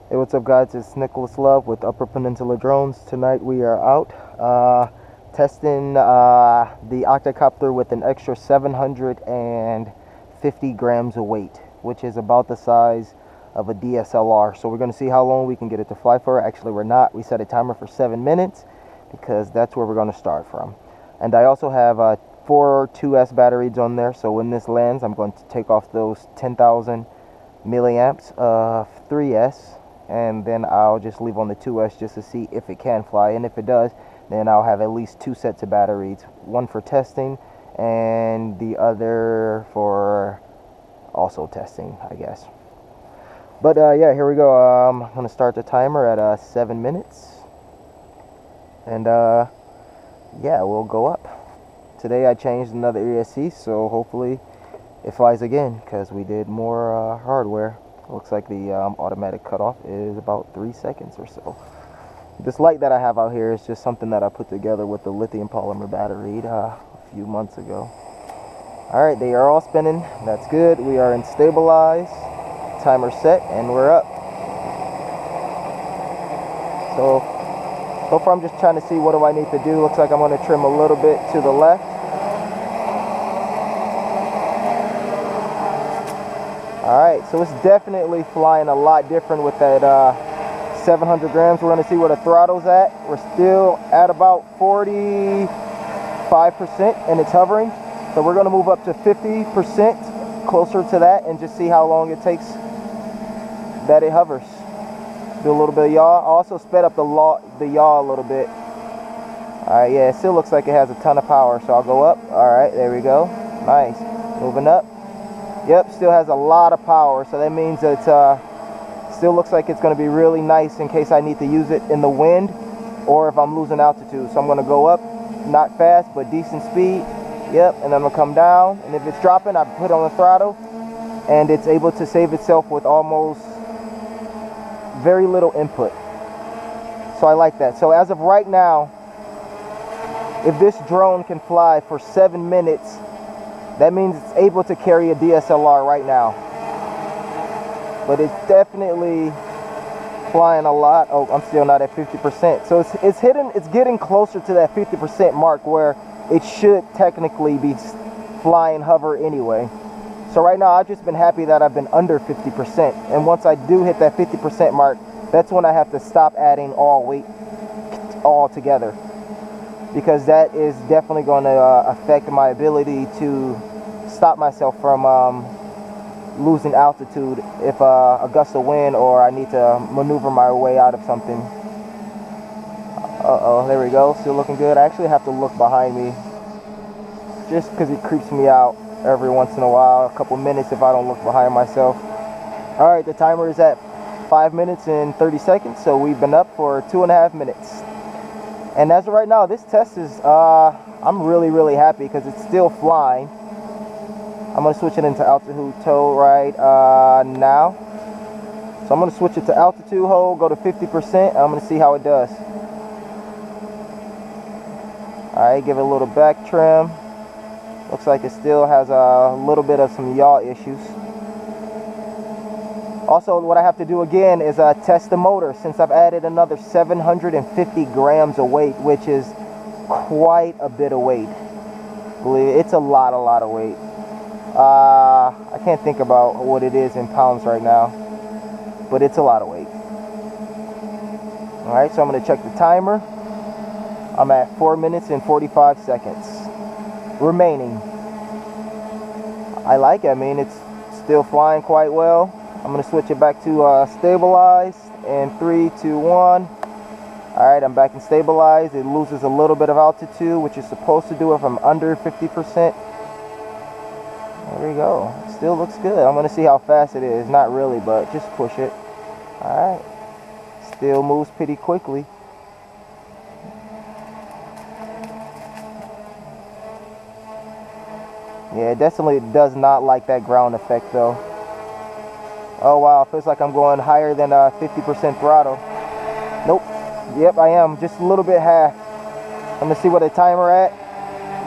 Hey, what's up, guys? It's Nicholas Love with Upper Peninsula Drones. Tonight we are out testing the Octocopter with an extra 750 grams of weight, which is about the size of a DSLR. So we're going to see how long we can get it to fly for. Actually, we're not. We set a timer for 7 minutes because that's where we're going to start from. And I also have 4 2S batteries on there. So when this lands, I'm going to take off those 10,000 milliamps of 3S. And then I'll just leave on the 2S just to see if it can fly, and if it does, then I'll have at least 2 sets of batteries, one for testing and the other for also testing, I guess. But yeah, here we go. I'm gonna start the timer at 7 minutes, and yeah, we'll go up. Today I changed another ESC, so hopefully it flies again, because we did more hardware. Looks like the automatic cutoff is about 3 seconds or so. This light that I have out here is just something that I put together with the lithium polymer battery a few months ago. Alright, they are all spinning. That's good. We are in stabilize. Timer set, and we're up. So far I'm just trying to see what do I need to do. Looks like I'm going to trim a little bit to the left. Alright, so it's definitely flying a lot different with that 700 grams. We're going to see where the throttle's at. We're still at about 45% and it's hovering. So we're going to move up to 50%, closer to that, and just see how long it takes that it hovers. Do a little bit of yaw. I also sped up the yaw a little bit. Alright, yeah, it still looks like it has a ton of power, so I'll go up. Alright, there we go. Nice. Moving up. Yep, still has a lot of power, so that means that still looks like it's going to be really nice in case I need to use it in the wind or if I'm losing altitude. So I'm going to go up, not fast, but decent speed. Yep, and then I'm going to come down, and if it's dropping, I put on the throttle, and it's able to save itself with almost very little input. So I like that. So as of right now, if this drone can fly for 7 minutes, that means it's able to carry a DSLR right now. But it's definitely flying a lot. Oh, I'm still not at 50%. So it's getting closer to that 50% mark where it should technically be flying hover anyway. So right now I've just been happy that I've been under 50%. And once I do hit that 50% mark, that's when I have to stop adding all weight all together, because that is definitely going to affect my ability to stop myself from losing altitude if a gust of wind or I need to maneuver my way out of something. Uh-oh, there we go. Still looking good. I actually have to look behind me just because it creeps me out every once in a while, a couple minutes if I don't look behind myself. Alright, the timer is at 5 minutes and 30 seconds, so we've been up for 2.5 minutes. And as of right now, this test is, I'm really happy because it's still flying. I'm going to switch it into altitude tow right now. So I'm going to switch it to altitude hold, go to 50%, and I'm going to see how it does. Alright, give it a little back trim. Looks like it still has a little bit of some yaw issues. Also, what I have to do again is test the motor, since I've added another 750 grams of weight, which is quite a bit of weight. Believe it, it's a lot of weight. I can't think about what it is in pounds right now, but it's a lot of weight. Alright, so I'm going to check the timer. I'm at 4 minutes and 45 seconds remaining. I like it. I mean, it's still flying quite well. I'm going to switch it back to stabilized in 3, 2, 1. Alright, I'm back in stabilized. It loses a little bit of altitude, which is supposed to do if I'm under 50%. There we go. It still looks good. I'm going to see how fast it is. Not really, but just push it. Alright. Still moves pretty quickly. Yeah, it definitely does not like that ground effect though. Oh wow, it feels like I'm going higher than 50% throttle. Nope. Yep, I am. Just a little bit half. I'm going to see what the timer at.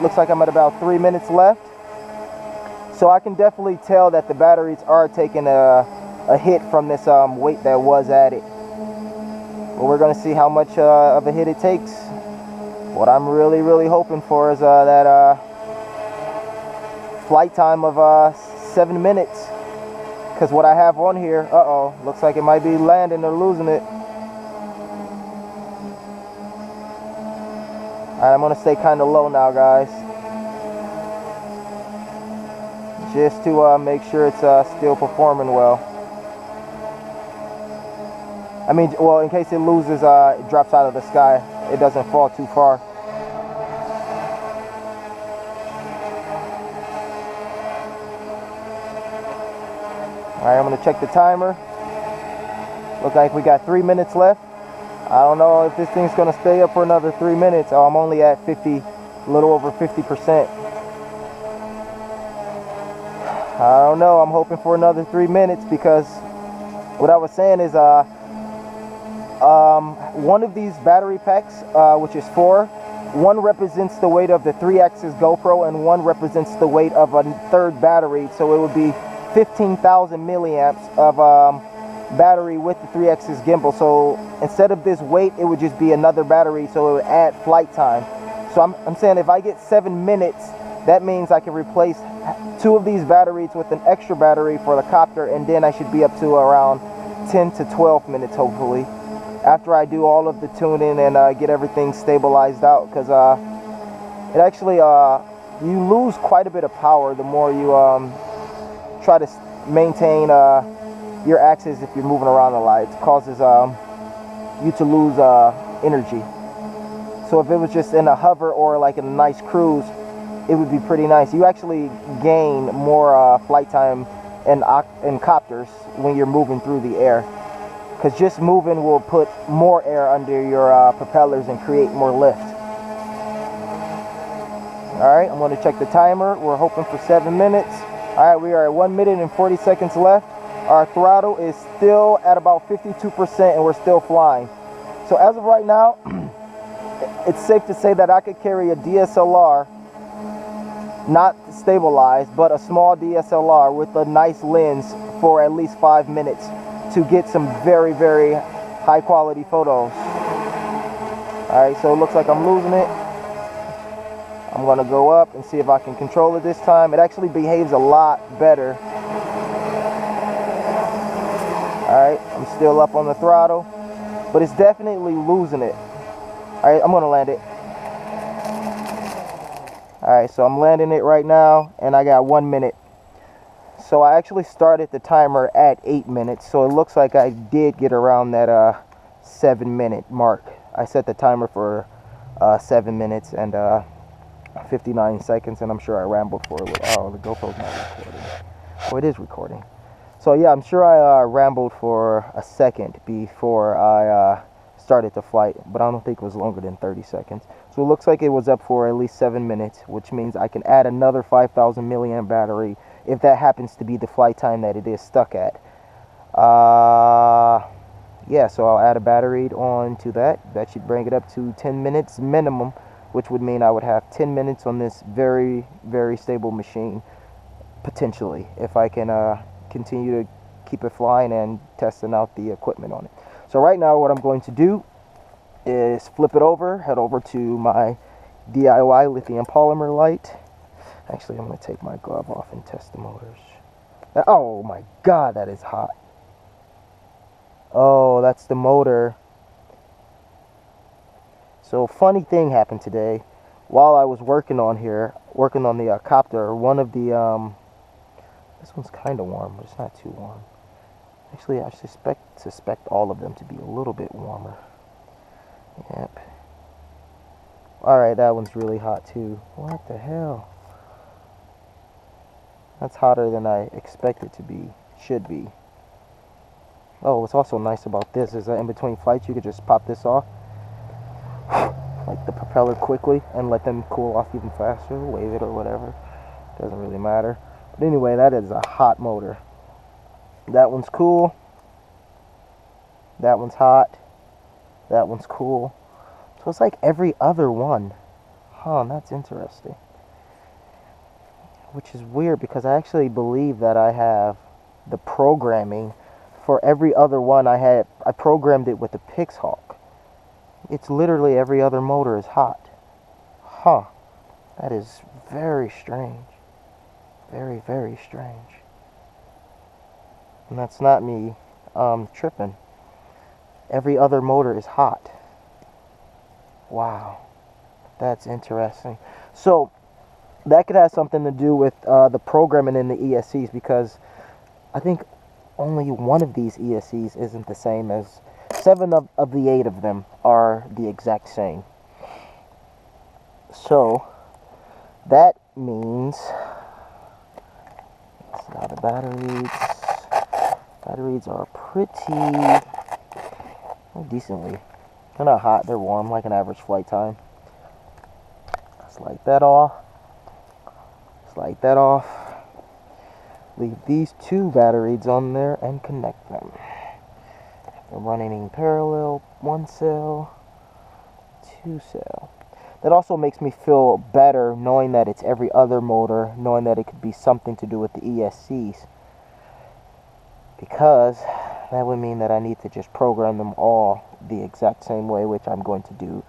Looks like I'm at about 3 minutes left. So I can definitely tell that the batteries are taking a a hit from this weight that was added. But we're gonna see how much of a hit it takes. What I'm really hoping for is that flight time of 7 minutes. Because what I have on here, looks like it might be landing or losing it. Alright, I'm gonna stay kind of low now, guys, just to make sure it's still performing well. I mean, well, in case it loses, it drops out of the sky, it doesn't fall too far. Alright, I'm gonna check the timer. Look like we got 3 minutes left. I don't know if this thing's gonna stay up for another 3 minutes. I'm only at 50, a little over 50%. I don't know, I'm hoping for another 3 minutes, because what I was saying is one of these battery packs, which is 4, one represents the weight of the 3-axis GoPro and one represents the weight of a third battery, so it would be 15,000 milliamps of battery with the 3-axis gimbal. So instead of this weight, it would just be another battery, so it would add flight time. So I'm saying if I get 7 minutes, that means I can replace 2 of these batteries with an extra battery for the copter, and then I should be up to around 10 to 12 minutes hopefully, after I do all of the tuning and get everything stabilized out. Because it actually you lose quite a bit of power the more you try to maintain your axis if you're moving around a lot. It causes you to lose energy. So if it was just in a hover or like in a nice cruise, it would be pretty nice. You actually gain more flight time in copters when you're moving through the air, because just moving will put more air under your propellers and create more lift. Alright, I'm going to check the timer. We're hoping for 7 minutes. Alright, we are at 1 minute and 40 seconds left. Our throttle is still at about 52% and we're still flying. So as of right now, it's safe to say that I could carry a DSLR, not stabilized, but a small DSLR with a nice lens for at least 5 minutes to get some very high quality photos. Alright, so it looks like I'm losing it. I'm gonna go up and see if I can control it this time. It actually behaves a lot better. Alright, I'm still up on the throttle, but it's definitely losing it. Alright, I'm gonna land it. Alright, so I'm landing it right now, and I got 1 minute. So I actually started the timer at 8 minutes, so it looks like I did get around that 7 minute mark. I set the timer for 7 minutes and 59 seconds, and I'm sure I rambled for a little. Oh, the GoPro's not recording. Oh, it is recording. So yeah, I'm sure I rambled for a second before I started the flight, but I don't think it was longer than 30 seconds. So it looks like it was up for at least 7 minutes, which means I can add another 5,000 milliamp battery if that happens to be the flight time that it is stuck at. Yeah, so I'll add a battery on to that. That should bring it up to 10 minutes minimum, which would mean I would have 10 minutes on this very stable machine, potentially, if I can continue to keep it flying and testing out the equipment on it. So right now what I'm going to do is flip it over, head over to my DIY lithium polymer light. Actually, I'm going to take my glove off and test the motors. Oh my god, that is hot. Oh, that's the motor. So funny thing happened today. While I was working on the copter, one of the this one's kind of warm, but it's not too warm. Actually, I suspect all of them to be a little bit warmer. Yep. Alright, that one's really hot too. What the hell? That's hotter than I expect it to be. Should be. Oh, what's also nice about this is that in between flights you could just pop this off, like the propeller, quickly, and let them cool off even faster, wave it or whatever. Doesn't really matter. But anyway, that is a hot motor. That one's cool. That one's hot. That one's cool. So it's like every other one. Huh, that's interesting. Which is weird, because I actually believe that I have the programming for every other one I programmed it with the Pixhawk. It's literally every other motor is hot. Huh. That is very strange. Very, very strange. And that's not me tripping. Every other motor is hot. Wow. That's interesting. So, that could have something to do with the programming in the ESCs, because I think only one of these ESCs isn't the same as 7 of the 8 of them are the exact same. So that means now the batteries are pretty decently. They're not hot, they're warm, like an average flight time. Slide that off. Slide that off. Leave these 2 batteries on there and connect them. They're running in parallel, 1 cell, 2 cell. That also makes me feel better knowing that it's every other motor, knowing that it could be something to do with the ESCs. Because that would mean that I need to just program them all the exact same way, which I'm going to do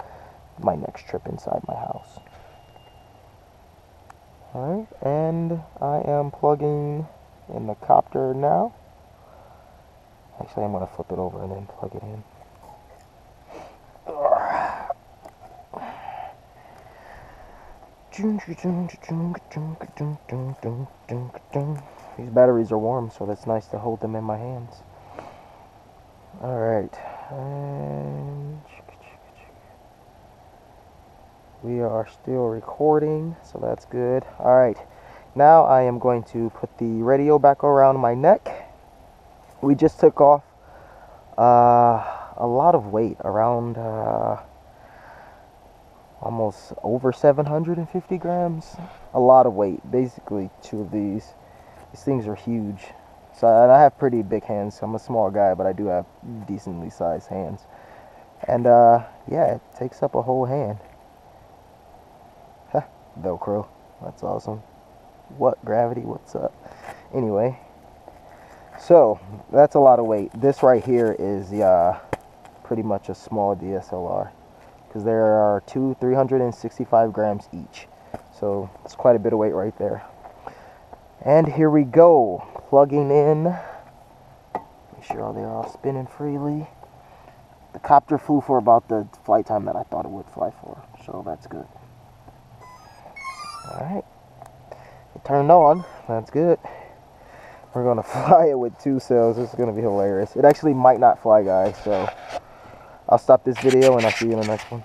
my next trip inside my house. Alright, and I am plugging in the copter now. Actually, I'm going to flip it over and then plug it in. These batteries are warm, so that's nice to hold them in my hands. Alright, and we are still recording, so that's good. Alright, now I am going to put the radio back around my neck. We just took off a lot of weight, around almost over 750 grams. A lot of weight, basically 2 of these. These things are huge. So, and I have pretty big hands. I'm a small guy, but I do have decently sized hands. And yeah, it takes up a whole hand. Huh, Velcro. That's awesome. What, gravity? What's up? Anyway, so that's a lot of weight. This right here is pretty much a small DSLR, because there are 2 365 grams each. So it's quite a bit of weight right there. And here we go, plugging in. Make sure they are all spinning freely. The copter flew for about the flight time that I thought it would fly for, so that's good. Alright, it turned on, that's good. We're gonna fly it with 2 cells. This is gonna be hilarious. It actually might not fly, guys, so I'll stop this video and I'll see you in the next one.